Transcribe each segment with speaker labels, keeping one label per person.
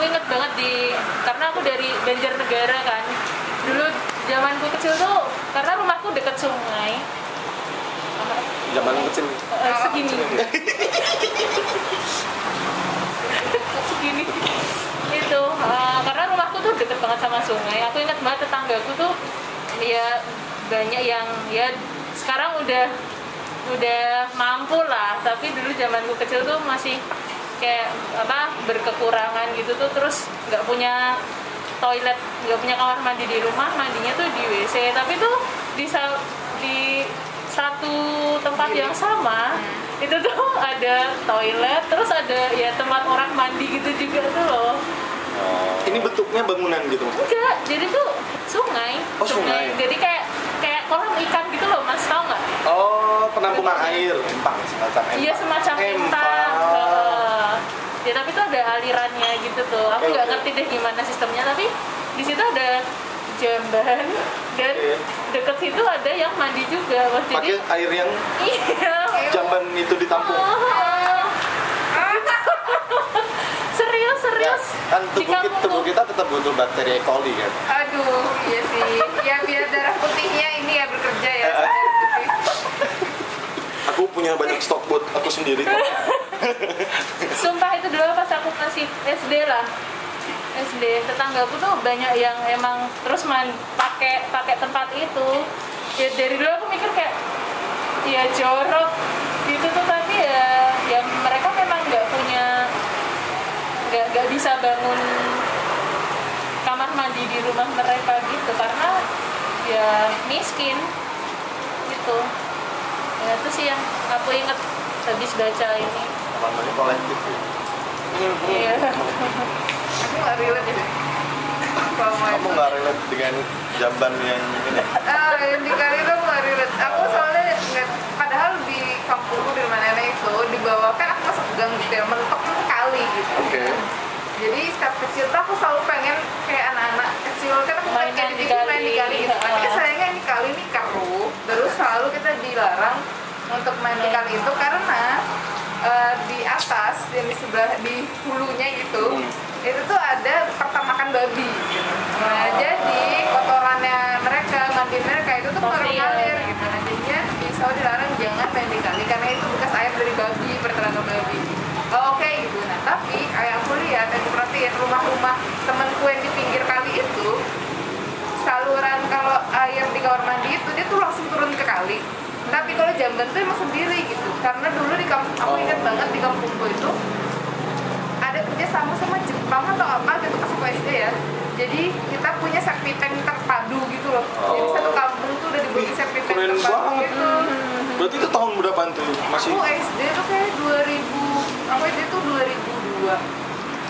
Speaker 1: inget banget karena aku dari Banjarnegara kan. Dulu zamanku kecil tuh karena rumahku dekat sungai.
Speaker 2: Zaman kecil.
Speaker 1: Segini. Segini. Itu karena rumahku tuh deket banget sama sungai. Aku ingat banget tetanggaku tuh ya banyak yang ya sekarang udah mampu lah, tapi dulu zamanku kecil tuh masih kayak berkekurangan gitu tuh, terus nggak punya toilet, nggak punya kamar mandi di rumah, mandinya tuh di WC, tapi tuh di satu tempat yang sama itu tuh ada toilet, terus ada ya tempat orang mandi gitu juga tuh loh.
Speaker 2: Ini bentuknya bangunan gitu?
Speaker 1: Enggak, jadi tuh sungai.
Speaker 2: Oh, sungai.
Speaker 1: Jadi kayak kolam ikan gitu loh, Mas, tau nggak?
Speaker 2: Oh, penampungan air, empang, semacam empang.
Speaker 1: Iya, semacam empang. Ya tapi tuh ada alirannya gitu tuh. Aku nggak ngerti deh gimana sistemnya, tapi di situ ada jamban dan deket situ ada yang mandi juga. Mas.
Speaker 2: Pakai air yang jamban itu ditampung.
Speaker 1: Serius.
Speaker 2: Kan tubuh kita tetap butuh bakteri E. coli kan.
Speaker 3: Aduh, iya sih. Ya biar darah putihnya ini ya bekerja ya.
Speaker 2: Aku punya banyak stok buat aku sendiri.
Speaker 1: Sumpah itu dulu pas aku masih SD lah. SD, tetanggaku tuh banyak yang emang terus pakai tempat itu. Ya dari dulu aku mikir kayak ya jorok gitu tuh, tapi ya mereka memang nggak bisa bangun kamar mandi di rumah mereka gitu karena ya miskin gitu. Ya itu sih yang aku inget habis baca ini.
Speaker 2: Kamar mandi kolektif ya.
Speaker 1: Iya.
Speaker 3: Aku nggak relate deh.
Speaker 2: Kamu nggak relate dengan jamban yang ini?
Speaker 3: Yang di kali itu nggak relate. Aku soalnya nggak, padahal di kampungku di rumah nenek itu di bawah kan aku masuk gang gitu ya, mentok tuh kali gitu.
Speaker 2: Oke.
Speaker 3: Jadi setiap kecil tuh aku selalu pengen kayak anak-anak kecil kan aku pengen kayak di main di kali gitu. Tapi sayangnya ini kali ini keruh, terus selalu kita dilarang untuk main di kali itu karena di atas yang di sebelah di hulunya gitu itu tuh ada peternakan babi gitu. Nah jadi kotorannya mereka, mandi mereka itu tuh mengalir gitu. Nah jadinya selalu dilarang jangan main di kali karena itu bekas air dari babi, peternakan babi. Oke gitu. Nah tapi kayak aku lihat, aku perhatiin rumah-rumah temanku yang di pinggir kali itu saluran kalau air di kamar mandi itu dia tuh langsung turun ke kali. Tapi kalau jamban tuh emang sendiri gitu. Karena dulu di kampung, aku ingat banget di kampungku itu ada kerja sama Jepang atau apa gitu pas aku SD ya. Jadi kita punya septic tank terpadu gitu loh. Jadi satu kampung tuh udah dibuat septic tank
Speaker 2: keren
Speaker 3: terpadu
Speaker 2: banget.
Speaker 3: gitu.
Speaker 2: Berarti itu tahun berapa tuh? Masih?
Speaker 3: Aku SD tuh kayak 2000, aku SD tuh 2002.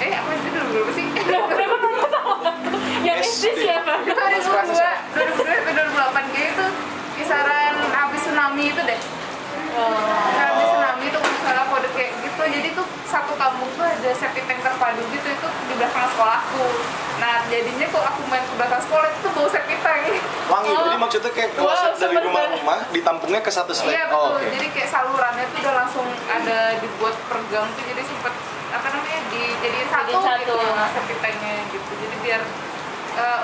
Speaker 3: Aku SD dulu berapa sih?
Speaker 1: Berapa tahun sama aku? Yang SD siapa?
Speaker 3: Itu 2002 sampai 2008 kayak itu kisaran habis tsunami itu deh. Habis tsunami itu misalnya kode kayak gitu, jadi tuh satu kampung tuh ada septic tank terpadu gitu itu di belakang sekolahku. Nah jadinya kok aku main ke belakang sekolah itu bau septic tank.
Speaker 2: Wangi, jadi maksudnya kayak kloset dari rumah-rumah ditampungnya ke satu slab.
Speaker 3: Iya betul, jadi kayak salurannya tuh udah langsung ada dibuat pergang tuh, jadi sempet apa namanya dijadiin satu gitu septic tanknya gitu, jadi biar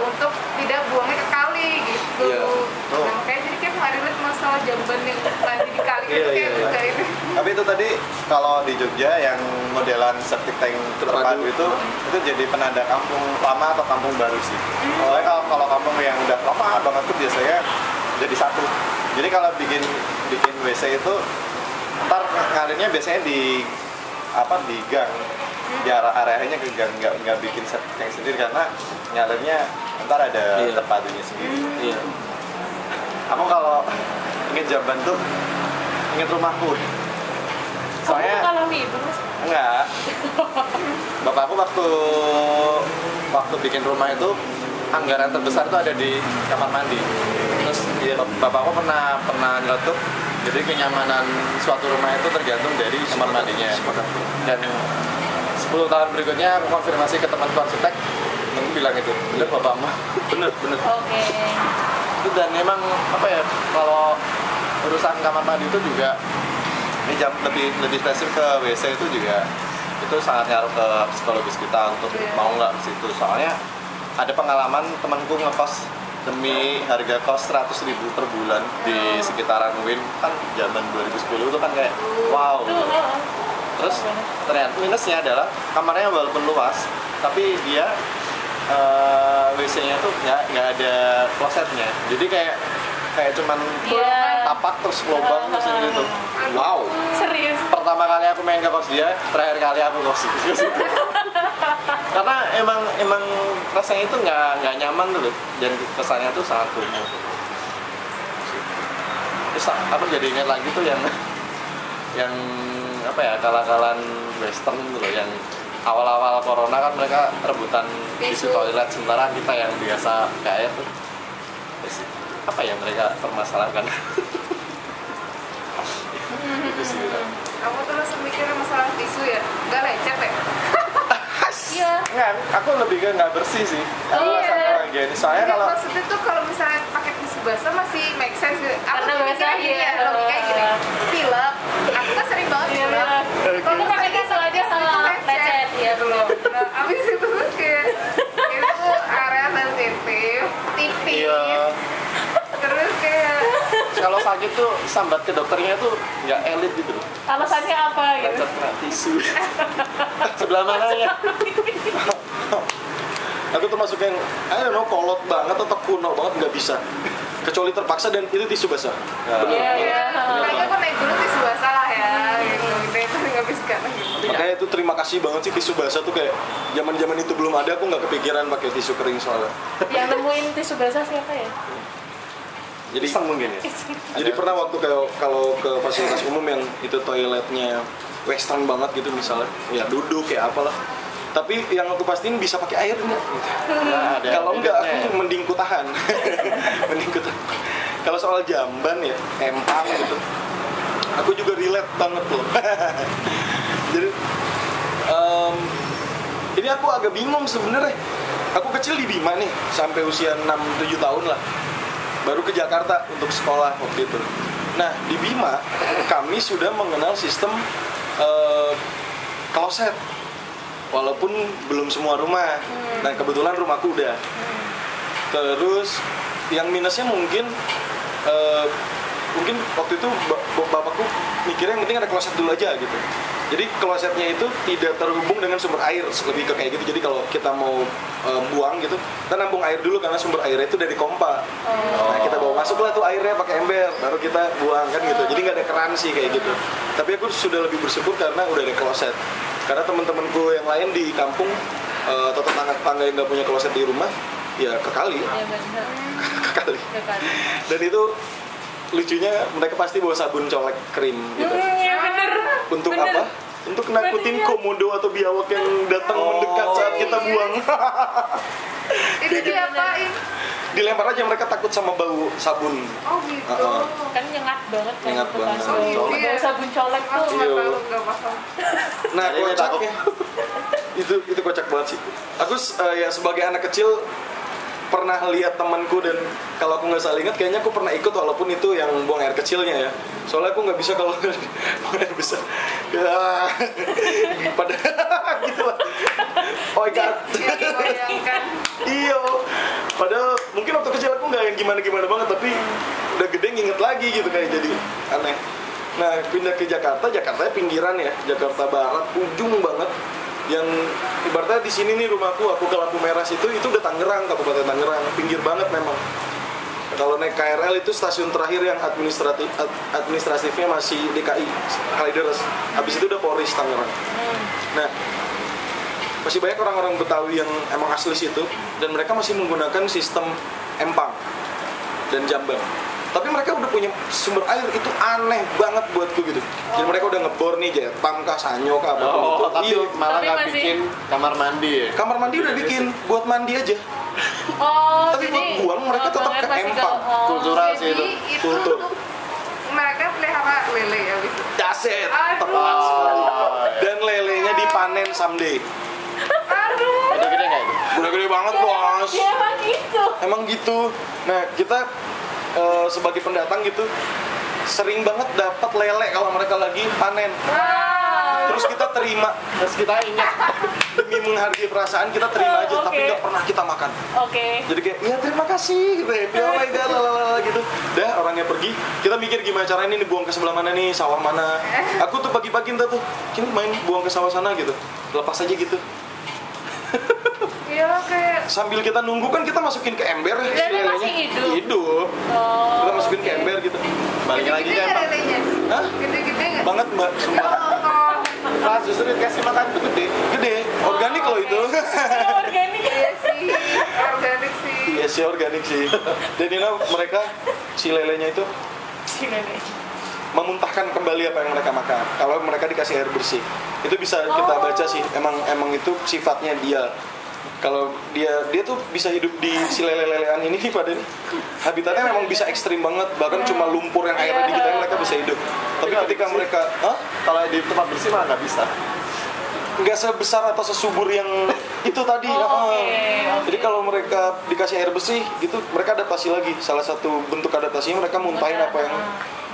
Speaker 3: untuk tidak buangnya ke kali gitu. Nah makanya jadi kayak nggak relate masalah jamban yang mandi di kali gitu kayak enggak ini.
Speaker 2: Tapi itu tadi kalau di Jogja yang modelan septic tank terpadu itu jadi penanda kampung lama atau kampung baru sih. Soalnya kalau kampung yang udah lama banget tuh biasanya jadi satu. Jadi kalau bikin WC itu ntar ngalirnya biasanya di gang. Di areanya ke gang, nggak bikin septic tank sendiri karena ngalirnya ntar ada terpadunya sendiri. Aku kalau inget jamban tuh inget rumahku. Soalnya
Speaker 1: ngalami itu?
Speaker 2: Enggak. Bapakku waktu bikin rumah itu anggaran terbesar tuh ada di kamar mandi. Terus bapakku pernah nyeletuk. Jadi kenyamanan suatu rumah itu tergantung dari kamar mandinya. Dan 10 tahun berikutnya aku konfirmasi ke teman arsitek, aku bilang itu bener bapak mah, bener.
Speaker 1: Oke.
Speaker 2: Itu dan memang apa ya, kalau urusan kamar mandi itu juga ini lebih spesifik ke WC itu juga itu sangat ngaruh ke psikologis kita untuk mau nggak ke situ. Soalnya ada pengalaman temanku ngekos demi harga kos 100.000 per bulan di sekitaran UIN, kan zaman 2010 itu kan kayak wow gitu. Terus ternyata minusnya adalah kamarnya walaupun luas tapi dia WC-nya tuh nggak ada klosetnya, jadi kayak cuman tapak terus lubang terus gitu. Wow.
Speaker 1: Serius.
Speaker 2: Pertama kali aku main ke kos dia, terakhir kali aku kos ke situ. Karena emang rasanya itu nggak nyaman tuh loh, dan kesannya tuh sangat kumuh. Terus aku jadi ingat lagi tuh yang apa ya, kalah-kalahan western gitu loh, yang awal-awal corona kan mereka rebutan tisu toilet, sementara kita yang biasa pakai air tuh. Terus, apa yang mereka permasalahkan? Itu sih gitu.
Speaker 3: Kamu terus mikirnya masalah tisu ya? Nggak lecet ya?
Speaker 1: Iya.
Speaker 2: Nggak, aku lebih ke nggak bersih sih. Aku rasa kurang gini. Soalnya
Speaker 3: Jadi
Speaker 2: kalau
Speaker 3: maksudnya tuh kalau misalnya pakai tisu basah masih make sense gitu. Aku
Speaker 1: Karena
Speaker 3: tuh mikirnya
Speaker 1: basah,
Speaker 3: gini
Speaker 1: iya.
Speaker 3: ya, logikanya gini. Pilek, aku kan sering banget pilek.
Speaker 1: Kamu pakai tisu aja sama lecet ya belum.
Speaker 3: Nah, abis itu tuh kayak itu area sensitif, tipis.
Speaker 2: iya,
Speaker 3: Terus kayak
Speaker 2: kalau sakit tuh sambat ke dokternya tuh nggak elit gitu loh.
Speaker 1: Alasannya apa gitu?
Speaker 2: Lecet kena tisu. Sebelah mananya?
Speaker 4: Aku termasuk yang, I don't know, kolot banget atau kuno banget, nggak bisa. Kecuali terpaksa dan itu tisu basah.
Speaker 1: Iya.
Speaker 3: makanya aku naik gunung tisu basah lah ya gitu. Daripada nggak bisa gitu.
Speaker 4: Makanya itu terima kasih banget sih tisu basah tuh, kayak zaman itu belum ada, aku nggak kepikiran pakai tisu kering soalnya.
Speaker 1: Yang nemuin tisu basah siapa ya?
Speaker 4: Jadi
Speaker 2: Iseng mungkin ya.
Speaker 4: Jadi pernah waktu kalau ke fasilitas umum yang itu toiletnya western banget gitu misalnya, ya duduk kayak apalah. Tapi yang aku pastiin bisa pakai air enggak?
Speaker 2: Nah, ada
Speaker 4: Kalau enggak
Speaker 2: bibitnya
Speaker 4: aku mending ku tahan. Mending ku tahan. Kalau soal jamban ya, empang gitu. Aku juga relate banget loh. Jadi ini aku agak bingung sebenarnya. Aku kecil di Bima nih sampai usia 6-7 tahun lah. Baru ke Jakarta untuk sekolah waktu itu. Nah, di Bima kami sudah mengenal sistem kloset. Walaupun belum semua rumah. Nah, kebetulan rumahku udah. Terus yang minusnya mungkin waktu itu bapakku mikirnya yang penting ada kloset dulu aja gitu. Jadi klosetnya itu tidak terhubung dengan sumber air, lebih ke kayak gitu. Jadi kalau kita mau buang gitu, kita nampung air dulu karena sumber airnya itu dari pompa. Nah, kita bawa masuklah tuh airnya pakai ember, baru kita buang kan gitu. Jadi nggak ada keran sih kayak gitu. Tapi aku sudah lebih bersyukur karena udah ada kloset. Karena teman-temanku yang lain di kampung atau tetangga yang nggak punya kloset di rumah, ya kekali.
Speaker 1: Iya benar.
Speaker 4: Kekali.
Speaker 1: Kekali.
Speaker 4: Dan itu lucunya mereka pasti bawa sabun colek krim gitu.
Speaker 1: Iya benar.
Speaker 4: Untuk
Speaker 1: Bener.
Speaker 4: apa? Untuk nakutin komodo atau biawak yang datang mendekat saat kita buang.
Speaker 3: Itu diapain?
Speaker 4: Dilempar aja, mereka takut sama bau sabun.
Speaker 3: Oh gitu.
Speaker 1: Kan nyengat banget kan.
Speaker 4: Nyengat
Speaker 1: itu
Speaker 4: banget.
Speaker 1: kan. Bau sabun colek
Speaker 3: Aku
Speaker 1: tuh.
Speaker 3: nggak
Speaker 4: Iya.
Speaker 3: tahu, nggak paham.
Speaker 4: Nah,
Speaker 2: Jadi dia takut.
Speaker 4: kocaknya itu kocak banget sih. Aku ya sebagai anak kecil pernah lihat temanku, dan kalau aku nggak salah ingat kayaknya aku pernah ikut, walaupun itu yang buang air kecilnya ya. Soalnya aku nggak bisa kalau buang air besar. Ya, pada gitu lah. Oh my god.
Speaker 3: Yang dibayangkan.
Speaker 4: Iya. Padahal mungkin waktu kecil aku nggak yang gimana-gimana banget, tapi udah gede nginget lagi gitu, kayak jadi aneh. Nah, pindah ke Jakartanya pinggiran ya, Jakarta Barat, ujung banget. Yang ibaratnya di sini nih rumahku, aku ke Lampu Merah itu udah Tangerang, Kabupaten Tangerang, pinggir banget memang. Kalau naik KRL itu stasiun terakhir yang administratifnya masih DKI, Kalideres. Habis itu udah Polres Tangerang. Nah, masih banyak orang-orang Betawi yang emang asli situ, dan mereka masih menggunakan sistem empang dan jamban. Tapi mereka udah punya sumber air, itu aneh banget buatku gitu. Jadi mereka udah ngebor nih, Jetam kah, Sanyo kah, apapun itu.
Speaker 2: Tapi
Speaker 4: Iya.
Speaker 2: malah
Speaker 1: Tapi
Speaker 2: nggak
Speaker 1: masih-
Speaker 2: bikin kamar mandi ya.
Speaker 4: Kamar mandi udah bikin buat mandi aja.
Speaker 1: Oh,
Speaker 4: Tapi buat
Speaker 1: jadi
Speaker 4: buang mereka tetap
Speaker 1: buangnya
Speaker 4: ke
Speaker 1: pasti
Speaker 4: empang.
Speaker 2: Kultural sih
Speaker 3: Jadi
Speaker 2: itu.
Speaker 3: itu
Speaker 4: Kultur.
Speaker 3: tuh mereka pelihara lele ya gitu.
Speaker 4: Daset,
Speaker 3: Aduh.
Speaker 4: tepat sekali.
Speaker 2: Oh,
Speaker 4: Dan lelenya dipanen someday.
Speaker 3: Aduh.
Speaker 2: gede-gede nggak itu?
Speaker 4: Udah gede banget bos.
Speaker 1: Ya emang gitu.
Speaker 4: Emang gitu. Nah, kita sebagai pendatang gitu sering banget dapat lele kalau mereka lagi panen.
Speaker 1: Wow.
Speaker 4: terus kita terima,
Speaker 2: Terus kita ingat.
Speaker 4: demi menghargai perasaan kita terima aja,
Speaker 1: Oke.
Speaker 4: tapi nggak pernah kita makan.
Speaker 1: Oke.
Speaker 4: Jadi kayak, ya terima kasih gitu ya, oh my god, lalala gitu. Dah orangnya pergi, kita mikir gimana caranya ini buang ke sebelah mana nih, sawah mana. Aku tuh pagi-pagi tuh, kita main buang ke sawah sana gitu, lepas aja gitu.
Speaker 3: Iya kayak
Speaker 4: Sambil kita nunggu kan kita masukin ke ember si
Speaker 1: Lele
Speaker 4: lelenya.
Speaker 1: masih hidup?
Speaker 4: Hidup.
Speaker 1: Oh,
Speaker 4: Kita masukin ke
Speaker 1: oke.
Speaker 4: ember gitu.
Speaker 2: Balik lagi
Speaker 3: gede-gede
Speaker 2: kan,
Speaker 3: nggak
Speaker 2: Pak.
Speaker 3: lelenya?
Speaker 4: Hah?
Speaker 3: Gede-gede nggak?
Speaker 4: Banget mbak, sumpah.
Speaker 3: Oh,
Speaker 2: Pas justru dikasih makan tuh gede.
Speaker 4: Gede, organik loh
Speaker 1: oke.
Speaker 4: itu.
Speaker 1: Organik.
Speaker 3: iya sih, organik sih.
Speaker 4: Iya sih organik sih. Dan mereka si lelenya itu
Speaker 1: Si Lele.
Speaker 4: memuntahkan kembali apa yang mereka makan. Kalau mereka dikasih air bersih, itu bisa kita baca sih. Emang itu sifatnya dia. Kalau dia tuh bisa hidup di si lele-lelean ini pada ini habitatnya memang bisa ekstrim banget, bahkan cuma lumpur yang airnya dikit aja mereka bisa hidup. Tapi ketika mereka
Speaker 2: Kalau di tempat bersih malah nggak bisa.
Speaker 4: nggak sebesar atau sesubur yang itu tadi.
Speaker 1: Oke.
Speaker 4: Jadi kalau mereka dikasih air bersih gitu, mereka adaptasi lagi. Salah satu bentuk adaptasinya mereka muntahin apa yang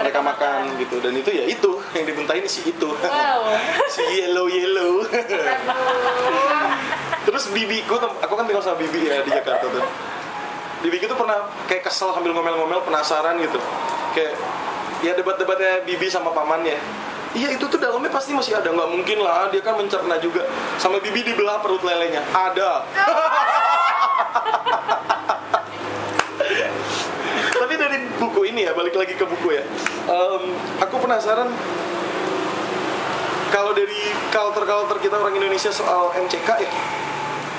Speaker 4: mereka makan gitu. Dan itu ya itu yang dimuntahin si itu.
Speaker 1: Wow.
Speaker 4: Si yellow. Terus bibiku, aku kan tinggal sama bibi ya di Jakarta tuh. Bibiku tuh pernah kayak kesel sambil ngomel-ngomel, penasaran gitu. Kayak ya debat-debatnya bibi sama pamannya. Iya itu tuh dalamnya pasti masih ada, nggak mungkin lah, dia kan mencerna juga. Sama bibi dibelah perut lelenya, ada. Tapi dari buku ini ya, balik lagi ke buku ya. Aku penasaran kalau dari culture kita orang Indonesia soal MCK ya.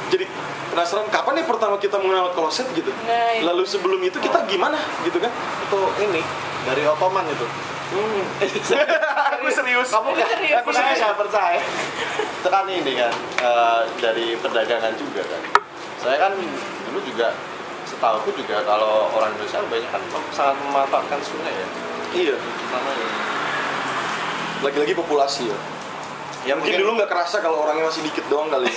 Speaker 4: Jadi penasaran kapan nih pertama kita mengenal kloset gitu.
Speaker 1: Nah, itu.
Speaker 4: Lalu sebelum itu kita gimana gitu kan?
Speaker 2: Itu ini dari Ottoman itu.
Speaker 4: Aku serius.
Speaker 2: Kamu nggak?
Speaker 1: Serius,
Speaker 2: Aku serius nggak percaya. Itu kan ini kan dari perdagangan juga kan. Saya kan dulu juga setahuku juga kalau orang Indonesia banyak kan sangat memanfaatkan sungai ya.
Speaker 4: Iya.
Speaker 2: Namanya.
Speaker 4: Lagi-lagi populasi ya.
Speaker 2: Ya
Speaker 4: Mungkin dulu nggak kerasa kalau orangnya masih dikit doang kali.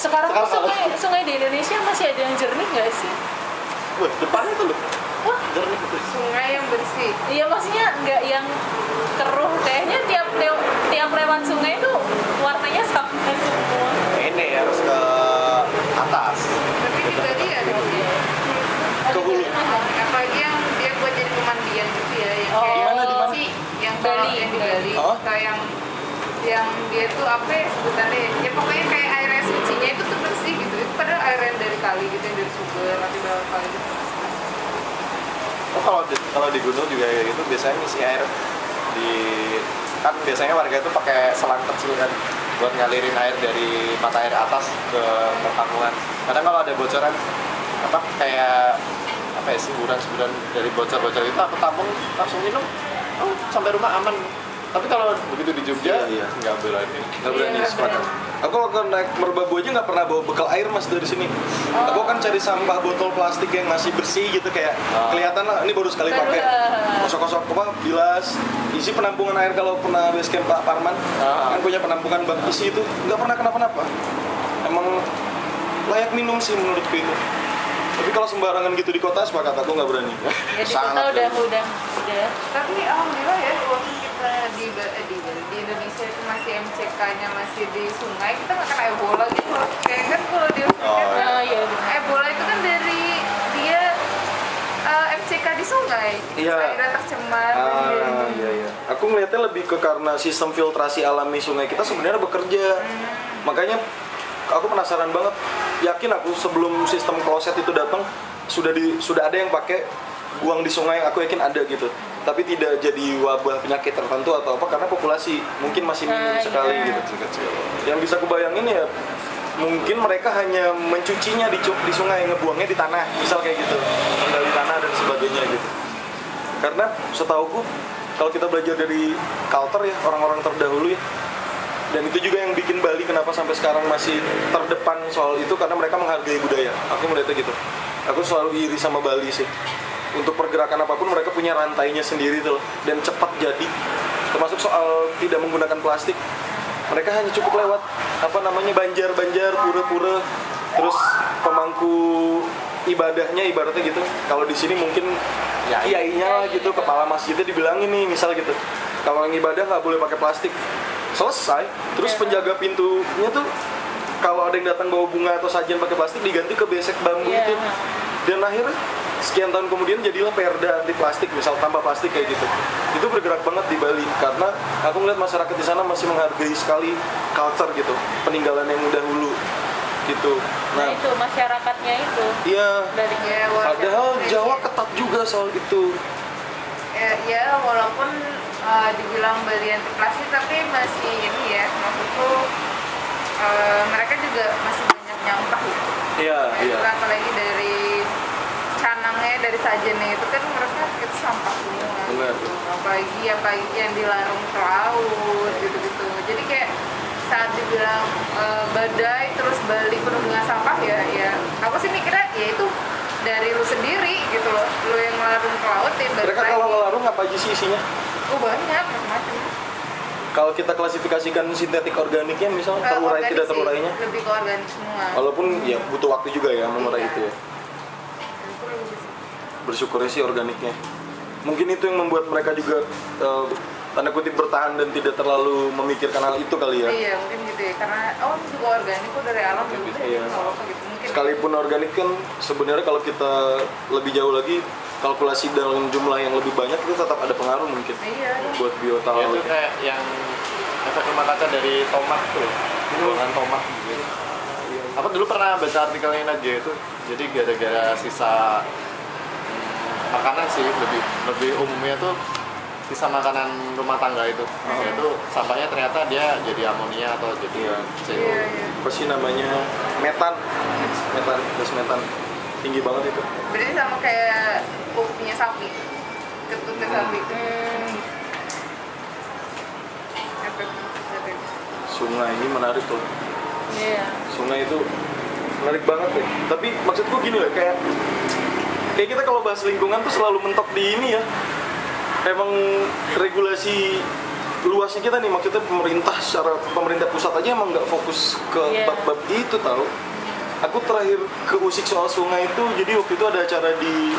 Speaker 1: Sekarang tuh
Speaker 2: Sekarang
Speaker 1: sungai di Indonesia masih ada yang jernih nggak sih?
Speaker 2: Wah, depannya tuh loh.
Speaker 1: Wah,
Speaker 2: Jernih itu.
Speaker 3: Sungai yang bersih.
Speaker 1: iya maksudnya nggak yang keruh. Kayaknya tiap lewat sungai itu warnanya sama semua.
Speaker 2: Ini harus ke atas.
Speaker 3: Tapi di Bali ada
Speaker 4: Ke hulu.
Speaker 3: apalagi yang dia buat jadi pemandian gitu ya, yang
Speaker 1: Oh.
Speaker 3: kayak
Speaker 4: Di mana, di mana?
Speaker 3: si yang
Speaker 1: Bali.
Speaker 3: kalau yang di Bali,
Speaker 4: Oh.
Speaker 3: kayak yang dia tuh apa ya sebutannya ya pokoknya kayak air sucinya itu tuh bersih gitu, itu padahal air yang dari kali gitu, yang dari sumber nanti bawah kali gitu.
Speaker 2: Oh, kalau di gunung juga kayak gitu biasanya ngisi air di kan biasanya warga itu pakai selang kecil kan buat ngalirin air dari mata air atas ke perkampungan. Kadang kalau ada bocoran apa kayak apa ya semburan dari bocor-bocor itu aku tampung langsung minum. Oh, sampai rumah aman. Tapi kalau begitu di Jogja
Speaker 4: Iya.
Speaker 2: nggak berani.
Speaker 4: Nggak berani
Speaker 1: Iya,
Speaker 4: sepakat. Aku kalau naik merbabu aja nggak pernah bawa bekal air mas dari sini. Aku kan cari sampah botol plastik yang masih bersih gitu kayak kelihatan lah ini baru sekali pakai. Kosong-kosong apa bilas isi penampungan air kalau pernah base camp Pak Parman kan punya penampungan bak isi itu nggak pernah kenapa-napa. Emang layak minum sih menurutku itu. Tapi kalau sembarangan gitu di kota sepakat aku nggak berani.
Speaker 1: Ya di kota udah.
Speaker 3: Tapi alhamdulillah ya waktu kita di Indonesia itu masih MCK-nya masih di sungai, kita nggak kena Ebola gitu loh. Kayak kan kalau di Afrika
Speaker 1: Oh iya benar.
Speaker 3: Ebola itu kan dari dia MCK di sungai,
Speaker 4: Iya.
Speaker 3: airnya tercemar.
Speaker 4: Iya. Aku melihatnya lebih ke karena sistem filtrasi alami sungai kita sebenarnya bekerja. Makanya aku penasaran banget. Yakin aku sebelum sistem kloset itu datang sudah ada yang pakai buang di sungai. Aku yakin ada gitu. Tapi tidak jadi wabah penyakit tertentu atau apa karena populasi mungkin masih minim sekali
Speaker 1: iya.
Speaker 4: gitu kecil. Yang bisa aku bayangin ya mungkin mereka hanya mencucinya di sungai, ngebuangnya di tanah, misal kayak gitu, menggali tanah dan sebagainya gitu. Karena setauku kalau kita belajar dari culture ya orang-orang terdahulu ya, dan itu juga yang bikin Bali kenapa sampai sekarang masih terdepan soal itu karena mereka menghargai budaya. Aku melihatnya gitu. Aku selalu iri sama Bali sih. Untuk pergerakan apapun mereka punya rantainya sendiri tuh dan cepat jadi. Termasuk soal tidak menggunakan plastik. Mereka hanya cukup lewat banjar, pura-pura, terus pemangku ibadahnya ibaratnya gitu. Kalau di sini mungkin kiainya lah gitu, kepala masjidnya dibilangin nih misal gitu. Kalau yang ibadah nggak boleh pakai plastik. selesai. Terus penjaga pintunya tuh kalau ada yang datang bawa bunga atau sajian pakai plastik diganti ke besek bambu itu. Dan akhirnya sekian tahun kemudian jadilah perda anti plastik, misal tanpa plastik kayak gitu. Itu bergerak banget di Bali karena aku melihat masyarakat di sana masih menghargai sekali culture gitu, peninggalan yang dahulu gitu.
Speaker 1: Nah itu masyarakatnya itu.
Speaker 4: Iya.
Speaker 1: Dari
Speaker 4: Padahal Jawa ketat juga soal itu.
Speaker 3: Ya walaupun dibilang Bali anti plastik tapi masih ini ya, maksudku mereka juga masih banyak nyampah gitu.
Speaker 4: Iya.
Speaker 3: Apalagi dari canangnya, dari sajennya itu kan mereka itu sampah semua.
Speaker 4: Benar.
Speaker 3: Apalagi yang dilarung ke laut gitu-gitu. Jadi kayak saat dibilang badai terus Bali penuh dengan sampah ya aku sih mikirnya ya itu dari lu sendiri gitu loh, lu yang ngelarung ke laut ya balik
Speaker 4: Mereka
Speaker 3: lagi.
Speaker 4: kalau ngelarung apa aja sih isinya?
Speaker 3: Banyak macam-macam.
Speaker 4: Kalau kita klasifikasikan sintetik organiknya misal terurai tidak terurainya?
Speaker 3: Lebih ke organik semua.
Speaker 4: Walaupun ya butuh waktu juga ya mengurai itu ya. Bersyukurnya sih organiknya. Mungkin itu yang membuat mereka juga tanda kutip bertahan dan tidak terlalu memikirkan hal itu kali ya.
Speaker 3: Iya mungkin gitu ya, karena ini juga organik kok dari alam juga
Speaker 4: Iya.
Speaker 3: gitu. Mungkin
Speaker 4: Sekalipun organik kan sebenarnya kalau kita lebih jauh lagi kalkulasi dalam jumlah yang lebih banyak itu tetap ada pengaruh mungkin
Speaker 3: Iya.
Speaker 4: buat biota
Speaker 2: Ya, itu
Speaker 4: laut.
Speaker 2: kayak yang efek rumah kaca dari tomat tuh, buangan tomat gitu. Apa dulu pernah baca artikelnya aja itu, jadi gara-gara sisa makanan sih, lebih umumnya tuh sisa makanan rumah tangga itu, itu sampahnya ternyata dia jadi amonia atau jadi CO.
Speaker 3: Iya.
Speaker 4: Apa sih namanya, metan, gas metan tinggi banget itu.
Speaker 3: Berarti sama kayak pupnya sapi, ketutnya sapi.
Speaker 4: Sungai ini menarik tuh.
Speaker 1: Iya.
Speaker 4: Sungai itu menarik banget deh. Tapi maksudku gini loh, kayak kita kalau bahas lingkungan tuh selalu mentok di ini ya. Emang regulasi luasnya kita nih, maksudnya pemerintah pusat aja emang nggak fokus ke bab-bab itu tahu. Aku terakhir ke usik soal sungai itu, jadi waktu itu ada acara di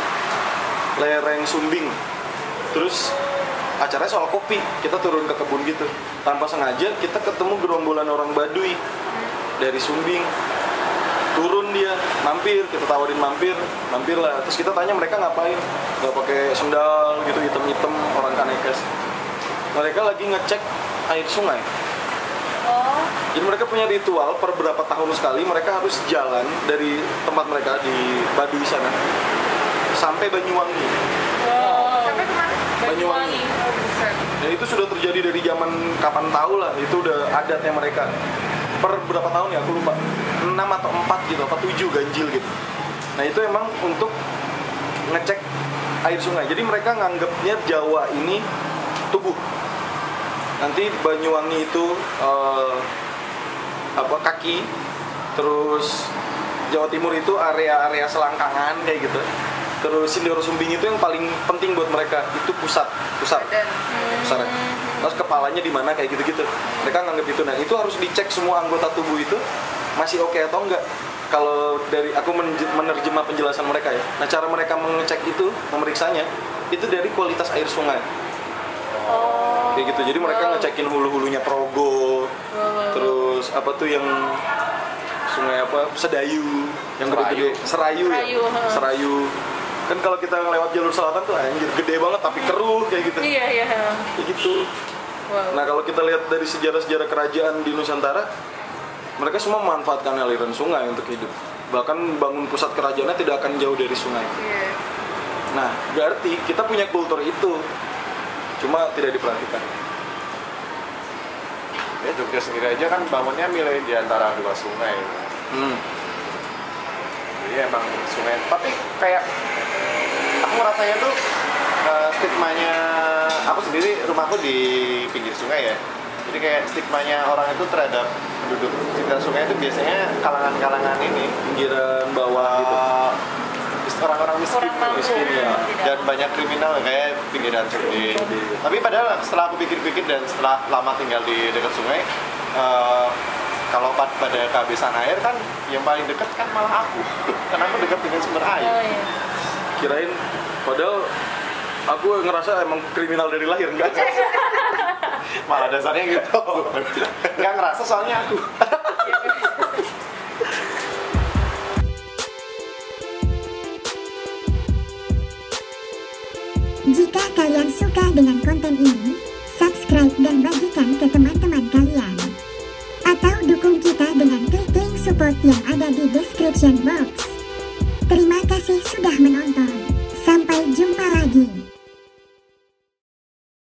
Speaker 4: lereng Sumbing. Terus acaranya soal kopi, kita turun ke kebun gitu. Tanpa sengaja kita ketemu gerombolan orang Baduy dari Sumbing. Turun dia, mampir, kita tawarin mampir lah. Terus kita tanya mereka ngapain, nggak pakai sendal gitu, hitam-hitam, orang Kanekes. Mereka lagi ngecek air sungai. Jadi mereka punya ritual per berapa tahun sekali mereka harus jalan dari tempat mereka di Baduy sana sampai Banyuwangi.
Speaker 3: Sampai kemana?
Speaker 4: Banyuwangi. Dan itu sudah terjadi dari zaman kapan tahu lah, itu udah adatnya mereka. Per berapa tahun ya, aku lupa, 6 atau 4 gitu, apa 7 ganjil gitu. Nah itu emang untuk ngecek air sungai. Jadi mereka nganggapnya Jawa ini tubuh. Nanti Banyuwangi itu kaki, terus Jawa Timur itu area-area selangkangan kayak gitu. Terus Sindoro Sumbing itu yang paling penting buat mereka, itu pusat. Terus kepalanya di mana kayak gitu-gitu. Mereka nganggap itu. Nah, itu harus dicek semua anggota tubuh itu masih oke atau enggak. Kalau dari aku menerjemah penjelasan mereka ya. Nah, cara mereka mengecek itu, memeriksanya itu dari kualitas air sungai. Kayak gitu. Jadi mereka ngecekin hulu-hulunya Progo. Terus apa tuh yang sungai apa? Sedayu, yang gede-gede, Serayu. Kan kalau kita lewat jalur selatan tuh anjir gede banget tapi keruh kayak gitu.
Speaker 1: Iya.
Speaker 4: Kayak gitu. Nah, kalau kita lihat dari sejarah-sejarah kerajaan di Nusantara, mereka semua memanfaatkan aliran sungai untuk hidup. Bahkan bangun pusat kerajaannya tidak akan jauh dari sungai. Nah, berarti kita punya kultur itu. Cuma tidak diperhatikan.
Speaker 2: Ya Jogja sendiri aja kan bangunnya milih di antara dua sungai. Jadi emang sungai, tapi kayak aku rasanya tuh stigmanya, aku sendiri rumahku di pinggir sungai ya. Jadi kayak stigmanya orang itu terhadap penduduk sekitar sungai itu biasanya kalangan-kalangan ini,
Speaker 4: Pinggiran bawah gitu.
Speaker 2: orang-orang miskin ya. Dan banyak kriminal kayak pinggiran Cende. Tapi padahal setelah aku pikir-pikir dan setelah lama tinggal di dekat sungai, kalau pada kehabisan air kan yang paling dekat kan malah aku. Karena aku dekat dengan sumber air.
Speaker 4: Kirain, padahal aku ngerasa emang kriminal dari lahir, enggak?
Speaker 2: Malah dasarnya gitu. Nggak ngerasa soalnya aku.
Speaker 5: Jika kalian suka dengan konten ini, subscribe dan bagikan ke teman-teman kalian. Atau dukung kita dengan klik link support yang ada di description box. Terima kasih sudah menonton. Sampai jumpa lagi.